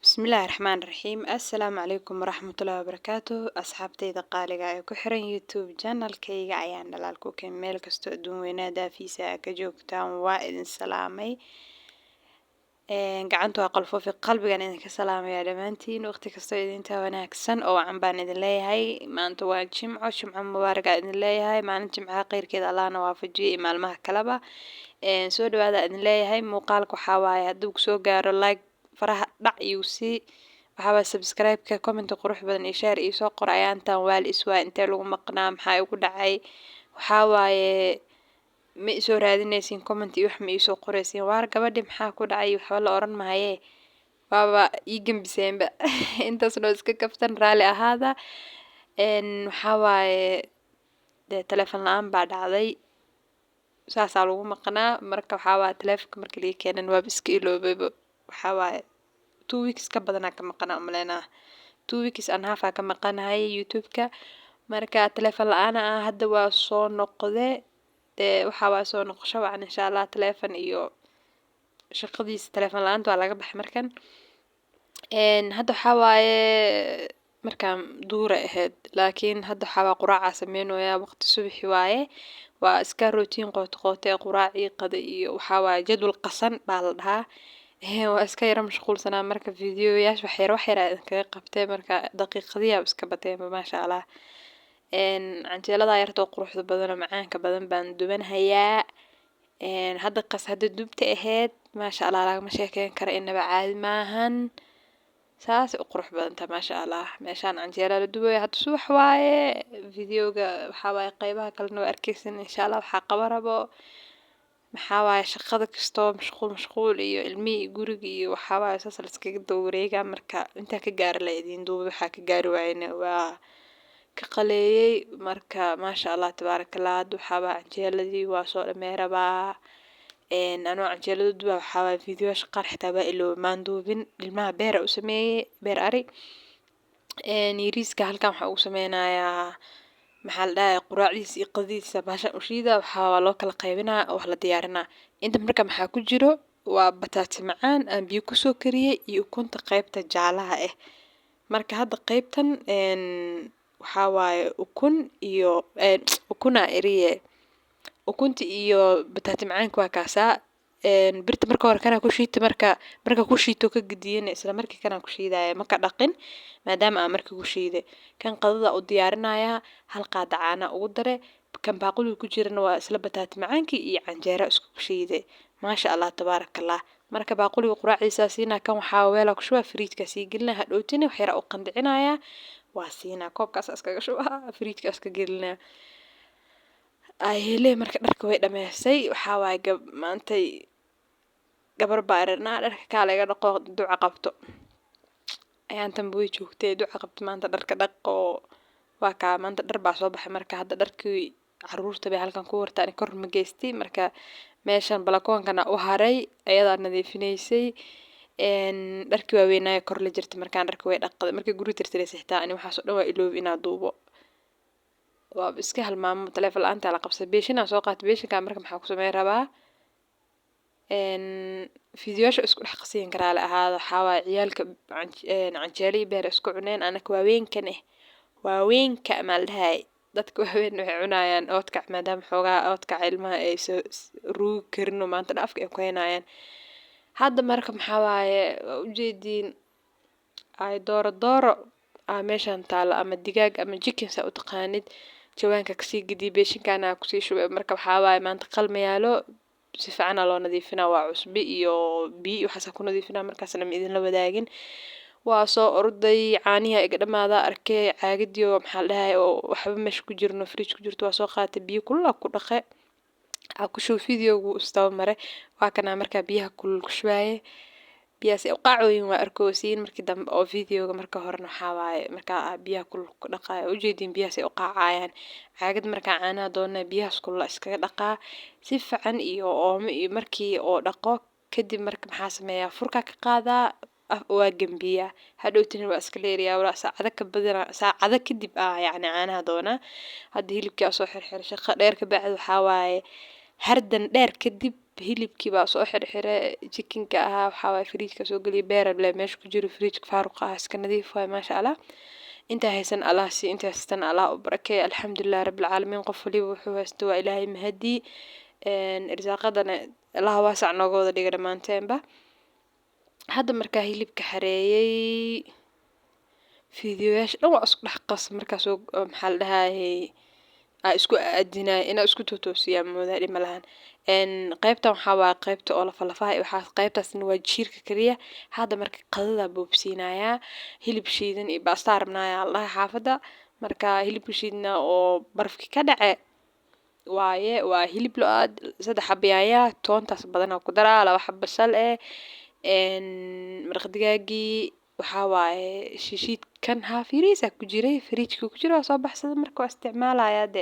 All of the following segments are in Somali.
بسم الله الرحمن الرحيم. السلام عليكم ورحمة الله وبركاته. أصحابتي دقالقة كحرن يوتيوب channel كيغا عيان دلالكو كميل كستو أدون وينادا في ساكا جوكتان وائد سلامي قعنتو أقلفو في قلبي إنك سلامي يا دمانتين وقتي كستو إذن تاوناكسن أو عنبان إذن ليهاي ما أنتو واد شمعة مباركة إذن ليهاي ما أنت جمعة غير كذا الله نوافجي إما المها كلبا سو دوادا إذن ليهاي موقالكو حواي هدوك سو قارو لايك faraha dhac iyo si waxaa waa subscribe-ka comment qurux badan iyo share iyo soo qor ayaantan waal iswaa intee lagu maqnaa maxaa ugu dhacay waxaa waaye ma isoo raadinaysiin comment iyo wax ma isoo qoraysiin waar gabadhi maxaa ku dhacay waxba la oran mahaye waaba ii gambiseenba intaas noo iska kaftan raali ahaada waxaa waaye dee telefoon la-aan baa dhacday saasaa lagu maqnaa marka waxaa waaye telefoonka markii laga keenan waaba iska iloobayba waxaa waaye 2 weeks ka badanaa ka maqanaa umaleynaa 2 weeks and half ka maqanahay youtube-ka marka telefoon la-aan hadda waa soo noqde waxaa waa soo noqosho wacan insha allah telefoon iyo shaqadiisa telefoon la-aanta waa laga baxay markan hadda waxaa waaye markaan duura ahayd laakiin hadda waxaa waa quraaca sameynooyaa waqti subaxi waaye waa iska routine qoto quraacii qada iyo waxaa waaye jadwal qasan baa la dhahaa waa iska yara mashquulsanaa marka fiidiyoyaasha wax yar kaga qabtay marka daqiiqadiya iska batay maasha allah canjeelada yartoo quruxda badan oo macaanka badan baan dubanayaa hadda dubta ahayd maasha allah lagama sheekeyn karo inaba caadi maahan saas u qurux badanta maasha allah meeshaan canjeela la dubayo hadda subax waaye fiidiyowga waxaa waaye qaybaha kalena waa arkeysan insha allah waxaa qaba rabo maxaa waaye shaqada kastoo mashquul iyo ilmihii guriga iyo waxaa waaye saas la iskaga dowreegaa marka intaa ka gaari la idiin duuba waxaa ka gaari waayna waa ka qaleeyay marka maasha allah tabaarakallah hadda waxaa waaye canjeeladii waa soo dhamee rabaa anoo canjeelada duba waxaa waaye fiidiyoyaasha qaar xitaa waa ilooba maan duubin ilmaha beera u sameeyey beer ari yariiska halkan waxaa ugu sameynayaa maxaa la dhahay quraacdiisa iyo qadiisa baashan ushiida waxaa loo kala qaybinaa wax la diyaarinaa inta marka maxaa ku jiro waa bataati macaan aan biyo kusoo kariyey iyo ukunta qaybta jaalaha ah marka hadda qaybtan waxaa waaye ukuna eriye ukunta iyo bataati macaanka waa kaasaa birta marka hore kana ku shiita marka ku shiito ka gadiyan isla markii kana ku shiidaya maka dhaqin maadaama aan markii ku shiiday kan qadada u diyaarinayaa hal qaada caana ugu dare kan baaquli ku jirana waa isla bataati macaankii iyo canjeero isku shiiday maasha allah tabaarakallah marka baaquliga quraacdiisa siina kan waxaa weela ku shubaa fridge-ka sii gelina hadhowtina wax yar u qandicinaya waa siina koobkaas iskaga shubaa fridge-ka iska gelina hele marka dharka way dhameysay waxaa waaye maantay gabar baarirnaa dharka kaa laga dhaqo duca qabto ayaan tanba way joogtay duca qabto maanta dharka dhaqo waa kaa maanta dhar baa soo baxay marka hadda dharkii caruurta bay halkan ku wartaan kor ma geystay marka meeshan balakoonkana u haray ayadaa nadiifinaysay dharkii waaweynaayo kor la jirtay markaan dharka way dhaqday markii guri tirtiraysay xitaa ani waxaas oo dhan waa iloobi inaa duubo waa iska halmaamo telefoon la-aanta la qabsay beeshinaa soo qaatay beeshinkaa marka maxaa ku sameyn rabaa fiidiyoyaasha isku dhex qasiin karaa la ahaada waxaa waaye ciyaalka canjeelo iyo beer isku cuneen anaka waaweynka maa la dhahay dadka waaweyn waxay cunayaan oodkac maadaama xoogaa oodkac ilmaha ay soo ruugi karino maanta dhaafka ay ku haynayaan hadda marka maxaa waaye waa ujeediin ay dooro meeshan taalo ama digaag ama chicken saa u taqaanid jawaanka kasii gediy beeshinkaana kusii shubay marka waxaa waaye maanta qalma yaalo si fiicana loo nadiifinaa waa cusbi iyo biyo waxaasa ku nadiifinaa markaasna ma idinla wadaagin waa soo orday caaniha iga dhamaada arkay caagadiyo maxaa la dhahay oo waxba meesha ku jirno fridge ku jirto waa soo qaatay biyo kulul ku dhaqay ku shub fiidiyowgu istaba mare waa kana markaa biyaha kulul ku shubaaye biyahaas u qaacooyin waa arkoosiin markii dambe oo fiidiyowga marka horena waxaa waaye markaa biyaha kulul ku dhaqaayo ujeediin biyahaas ay u qaacayaan caagad markaa caanaha doonaa biyahaas kulul iskaga dhaqaa si fiican iyo oomo iyo markii oo dhaqo kadib marka maxaa sameeyaa furka ka qaadaa waa gambiya hadhowtina waa iska leeriyaa walaa saacada kadib yacni caanaha doonaa hadda hilibkii soo xirxir shaqo dheer ka bacdi waxaa waaye hardan dheer kadib hilibkii baa soo xirxire chickenka ahaa waxaa waay fridge-ka soo geliyay beerab le meesha ku jiro fridge-ka faaruq ah iska nadiif waay maasha allah inta haysan allah si inta haystan allah u barakay alxamdulillah rabbil caalamiin qof waliba wuxuu haysto waa ilaahay mahadi irsaaqadana allah waasac nooga wada dhiga dhammaanteenba hadda markaa hilibka xareeyay fiidiyoyaasha dhan waa isku dhex qas markaas maxaa la dhahaayay isku aadinay inaa isku toosiyaa moodaa dhima lahan qaybtan waxaa waa qaybta oo lafaha waxaa qaybtaasna waa jiirka kaliya hadda marka qadada boobsiinayaa hilib shiidan iyo baasta rabnaaya allaha xaafada marka hilibka shiidna oo barafki ka dhace waaye waa hilib lo-aad 3 xabo yaaya toontaas badanaa ku daraa 2 xabo basal maraq digaagii waxaa waaye shiishiidkan haafiriisa ku jiray fridge-ka ku jira soo baxsada marka waa isticmaalayaa de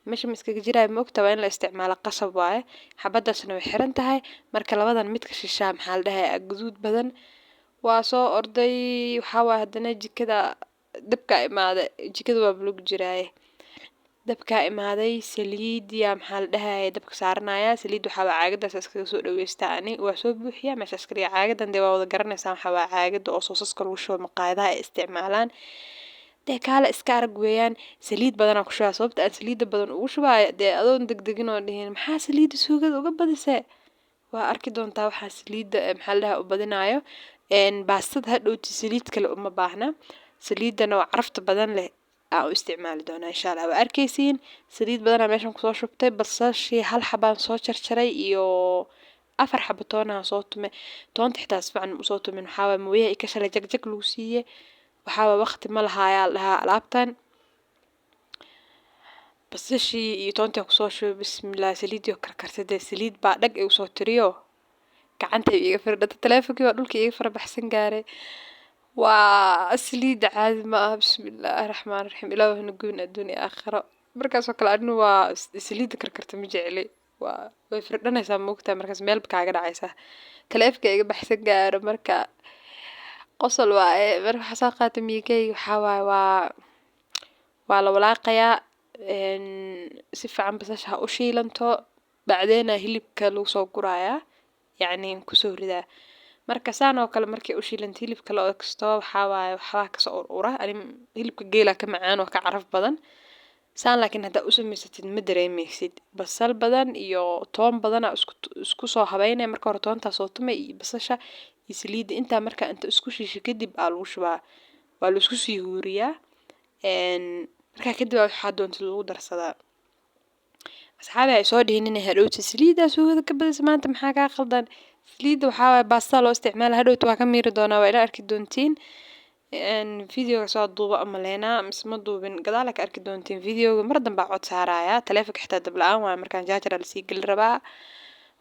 meesha miskaga jiray ma ogta waa in la isticmaalo qasab waaye xabadaasna way xiran tahay marka labadan midka shishaa maxaa la dhahayaa guduud badan waa soo orday waxaa waaye haddana jikada dabka imaaday jikada waa bulug jiraaye dabka imaaday saliid yaa maxaa la dhahayaa dabka saaranaya saliid waxaa waa caagadaas iskaga soo dhaweystaa ani waa soo buuxiyaa meeshaas kaliya caagadan dee waa wada garanaysaa waxaa waa caagada oo soosaska lagu shubo maqaayadaha ay isticmaalaan dee kaale iska arag weeyaan saliid badanaa ku shubaa sababta aan saliida badan ugu shubaayo dee adoon degdegin oo dhihin maxaa saliida suugada uga badisee waa arki doontaa waxaa saliida maxaa la dhahaa u badinaayo baastada hadhowti saliid kale uma baahna saliidana waa carafta badan leh aan u isticmaali doonaa insha allah waa arkaysiin saliid badanaa meeshan kusoo shubtay basashii 1 xabaan soo jarjaray iyo 4 xabo toonaa soo tume toonta xitaa si fiican usoo tumin waxaa waay mooyaha i ka shalay jagjag lagu siiye waxaa waay waqti ma lahaayaa lahaa alaabtan basashii iyo toontii kusoo shubay bismillah saliidii oo karkartay saliid baa dhag igu soo tiriyo gacanta iga firdhata taleefonkii waa dhulka iga farabaxsan gaaray waa saliida caadi ma aha bismillaahi raxmaani raxiim ilaahu nagoyn adduun iyo aakhiro markaasoo kale anigu waa saliida karkarta ma jecli waa way firdhanaysaa moogtaa markaas meelba kaaga dhacaysaa taleefka iga baxsan gaaro marka qosol waaye marka waxaa soo qaatay miyigeyga waxaa waaye waa la walaaqayaa si fiican basasha ha u shiilanto bacdeena hilibka lagu soo gurayaa yacni kusoo ridaa marka saan oo kale markay u shiilanto hilibka la ogsto waxaa waaye waxbaa kasoo ura ani hilibka geela ka macaan oo ka caraf badan saan laakiin haddaa u samaysatid ma dareemaysid basal badan iyo toon badana isku soo habeynaya marka hore toontaa soo tumay iyo basasha iyo saliidda intaa markaa inta isku shiisho kadib aa lagu shubaa waa la isku sii huuriyaa markaa kadib waxaa doonta lagu darsadaa asxaabi ay soo dhihin inay hadhowta saliiddaa suugada ka badisa maanta maxaa kaa qaldan saliidda waxaa waaye baastaa loo isticmaala hadhowta waa ka miiri doonaa waa ila arki doontiin videoga soo duuba ama leenaa mise ma duubin gadaala ka arki doontiin videoga mar dambaa cod saarayaa taleefonka xitaa dab la-aan waaye markaan jaajara lasii geli rabaa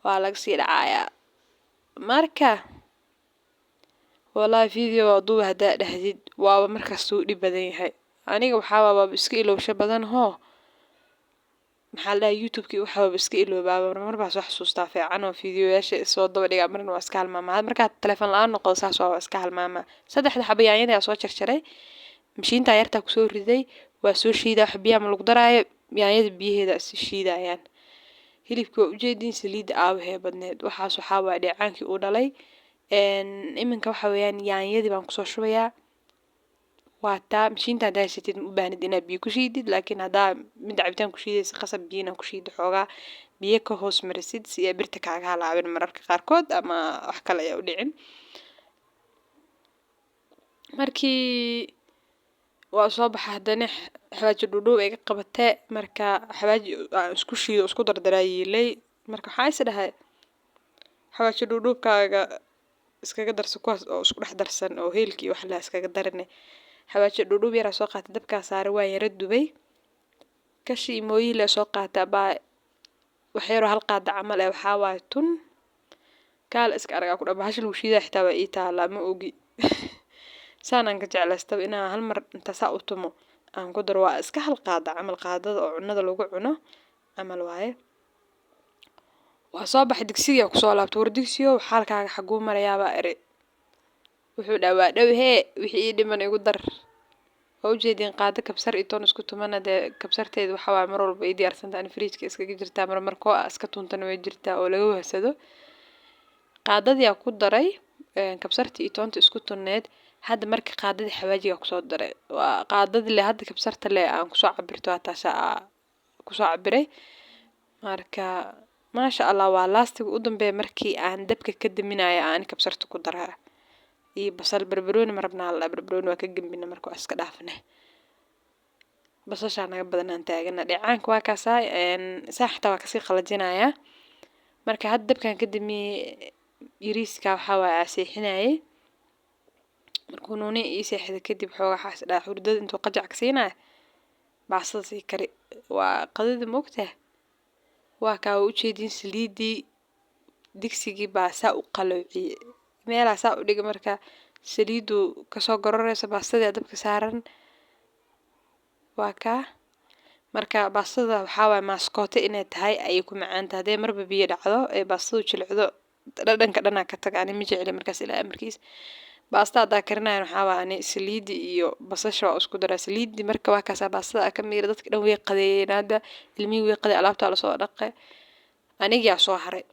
waa laga sii dhacayaa marka wallaahi video waa duuba haddaa dhahdid waaba markaas uu dhib badan yahay aniga waxaa waaba iska ilowsho badan hoo maxaa la dhahaa youtube-kii waxaa waaba iska iloobaaba mar baa soo xasuustaa fiican oo videoyaasha soo daba dhigaa marna waa iska halmaamaa markaa taleefon la-aan noqdo saas waa iska halmaamaa 3 xabo yaanyada soo jarjaray mashiintaa yartaa kusoo riday waa soo shiidaa wax biyaha ma lagu daraayo yaanyada biyaheeda is shiidayaan hilibkii waa ujeediin saliidda aawahee badneed waxaas waxaa waa dheecaankii uu dhalay iminka waxa weeyaan yaanyadii baan kusoo shubayaa waa taa mashiinta haddaa haysatid ma u baahnid inaad biyo ku shiidid laakiin haddaa mid cabitaan ku shiidaysa qasab biyo inaan ku shiido xoogaa biyo ka hoos marisid si ay birta kaaga halaabin mararka qaarkood ama wax kale ayaa u dhicin markii waa soo baxa haddana xawaaji dhudhuub ay ka qabatee marka xawaaji aan isku shiido isku dardaraa yiilay marka waxaa is dhahay xawaaji dhudhuubkaaga iskaga darso kuwaas oo isku dhex darsan oo heelkii wax la iskaga darine xawaaji dhudhuub yaraa soo qaatay dabkaa saaray waa yara dubay kashi mooyii la soo qaatay baa wax yaroo hal qaada camal ee waxaa waaye tun kaala iska argaa ku dhaa bahasha lagu shiidaa xitaa waa ii taalaa ma ogi saanaan ka jeclaystaba inaan hal mar inta saa u tumo aan ku daro waa iska hal qaada camal qaadada oo cunada lagu cuno camal waaye waa soo baxay digsiga kusoo laabtay war digsiyo xaalkaaga xaguu marayaabaa eri wuxuu dhahaa waa dhow hee wixii ii dhiman igu dar وجدين قاعدة كبسر إيتون اسكو تمنا ده كبسر تيد وحوا مرور بإيدي أرسنت أنا فريج كإسك جرتا مر مركو أسكتون تنوي جرتا ولا هو هسدو قاعدة دي أكون دري كبسرت إيتون تسكو تناد هذا مرك قاعدة دي حواجي أقصد دري وقاعدة اللي هذا كبسرت اللي أنا كسو عبرتو عتاشا كسو عبري marka maasha Allah waa laastiga u dambeeyay markii aan dabka ka daminaya aan kabsarto ku daraa iyo basal barbarooni marabna la barbarooni waa ka gambina markuu iska dhaafnay basasha naga badan aan taagana dhicaanka waa ka saaxta waa ka sii qalajinaya marka had dabkan ka dami yiriiska waxa waa aseexinay markuu nuuni seexda kadib xooga xaas dhaa hurdada intuu qajac ka siinay baasada si kari waa qadada moogtaa waa ka u jeedin saliidii digsigii baa saa u qalowciyay meelaha saa u dhiga marka saliidu kasoo gororeysa baastada dabka saaran waa ka marka baastada waxa waa maaskoote inay tahay ay ku macaan tahay marba biyo dhacdo ee baastadu jilcdo dhadhanka dhana ka tag ani ma jecel markaas ilaa amarkiis baastada karinayn waxa waa ani saliidi iyo basasha isku daraa saliidi marka waa kaasa baastada ka miir dadka dhan way qadeeynaada ilmihi way qaday alaabta la soo dhaqay aniga soo haray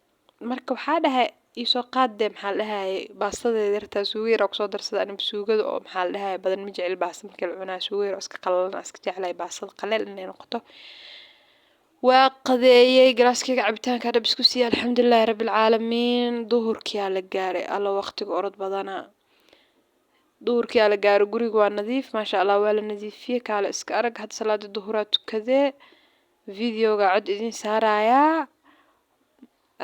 marka waxa dhahay isoo qaade maxaa dhahay baastada yarta suugeer oo soo darsada aniga suugada oo maxaa dhahay badan ma jecel baasta marka la cunaa suugeer iska qalalan iska jeclay baastada qaleel inay noqoto waa qadeeyay galaaskayga cabitaanka dab isku siiyay alxamdulillaah rabbil caalamiin duhurkii la gaaray alla waqtiga orod badana duhurkii la gaaray guriga waa nadiif maasha Allah waa la nadiifiyay kaala iska arag had salaada duhuraad tukadee videoga cod idin saaraya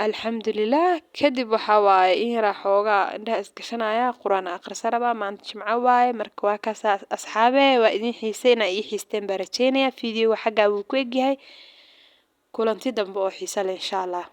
alxamdulillaah kadib waxa waaye in yara xooga indhaha isgashanaya quraan akhrisanaba maanta jimco waaye marka waa ka asxaabe waa idin xiiseena ii xiisteen barajeynaya videoga xagaa wuu ku egyahay kulanti dambe oo xiiso leh insha Allah